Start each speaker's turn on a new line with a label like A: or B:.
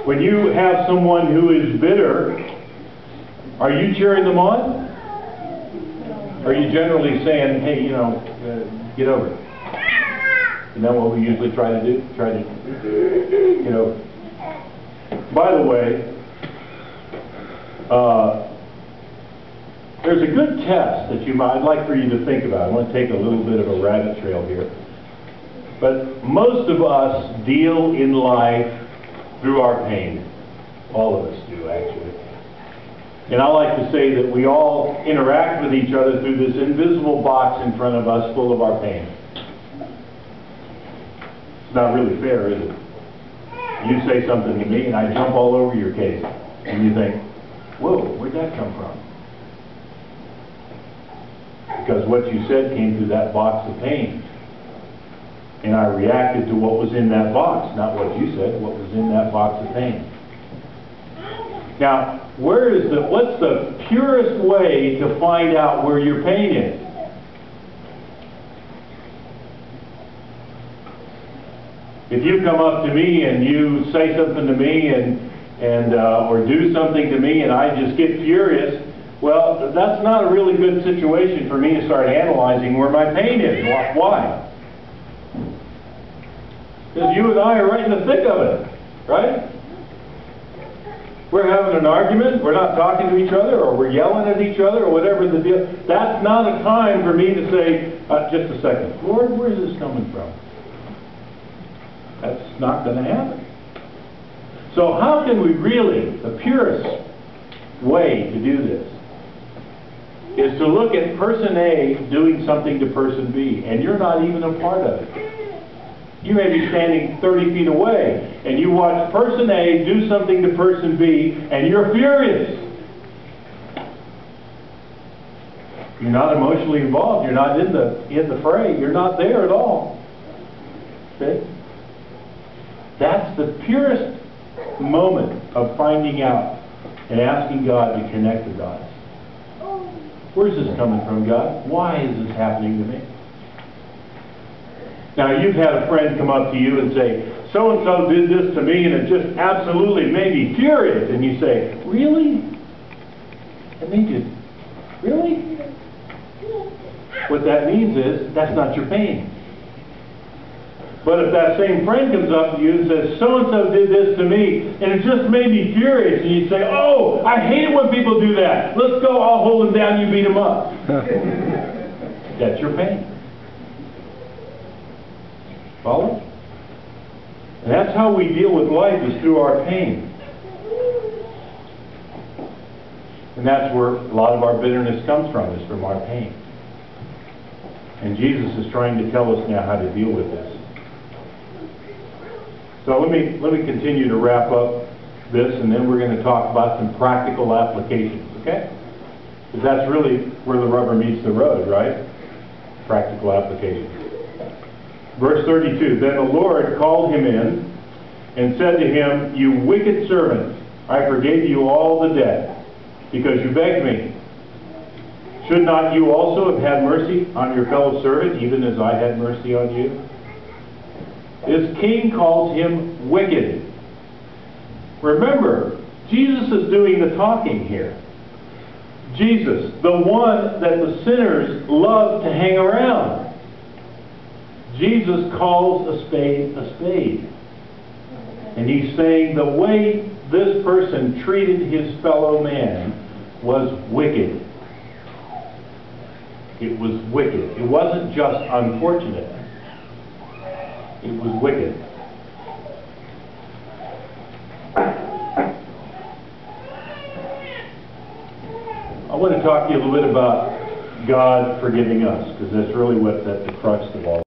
A: When you have someone who is bitter, are you cheering them on? Or are you generally saying, hey, get over it? Isn't that what we usually try to do? By the way, there's a good test that I'd like for you to think about. I want to take a little bit of a rabbit trail here. But most of us deal in life through our pain. All of us do, actually. And I like to say that we all interact with each other through this invisible box in front of us full of our pain. It's not really fair, is it? You say something to me and I jump all over your case. And you think, whoa, where'd that come from? Because what you said came through that box of pain. And I reacted to what was in that box, not what you said, what was in that box of pain. Now, what's the purest way to find out where your pain is? If you come up to me and you say something to me or do something to me and I just get furious, well, that's not a really good situation for me to start analyzing where my pain is. Why? Because you and I are right in the thick of it, right? We're having an argument, we're not talking to each other, or we're yelling at each other, or whatever the deal. That's not a time for me to say, just a second, Lord, where's this coming from? That's not going to happen. So how can we really, the purest way to do this is to look at person A doing something to person B, and you're not even a part of it. You may be standing 30 feet away, and you watch person A do something to person B, and you're furious. You're not emotionally involved. You're not in the fray. You're not there at all. Okay? That's the purest moment of finding out and asking God to connect the dots. Where's this coming from, God? Why is this happening to me? Now, you've had a friend come up to you and say, so-and-so did this to me and it just absolutely made me furious. And you say, really? It made you, really? What that means is, that's not your pain. But if that same friend comes up to you and says, so-and-so did this to me and it just made me furious, and you say, oh, I hate it when people do that. Let's go, I'll hold him down, you beat him up. That's your pain. Follow? And that's how we deal with life, is through our pain. And that's where a lot of our bitterness comes from, is from our pain. And Jesus is trying to tell us now how to deal with this. So let me continue to wrap up this, and then we're going to talk about some practical applications, okay? Because that's really where the rubber meets the road, right? Practical applications. Verse 32, then the Lord called him in and said to him, you wicked servant, I forgave you all the debt, because you begged me. Should not you also have had mercy on your fellow servant, even as I had mercy on you? This king calls him wicked. Remember, Jesus is doing the talking here. Jesus, the one that the sinners love to hang around. Jesus calls a spade a spade. And he's saying the way this person treated his fellow man was wicked. It was wicked. It wasn't just unfortunate. It was wicked. I want to talk to you a little bit about God forgiving us, because that's really what's at the crux of all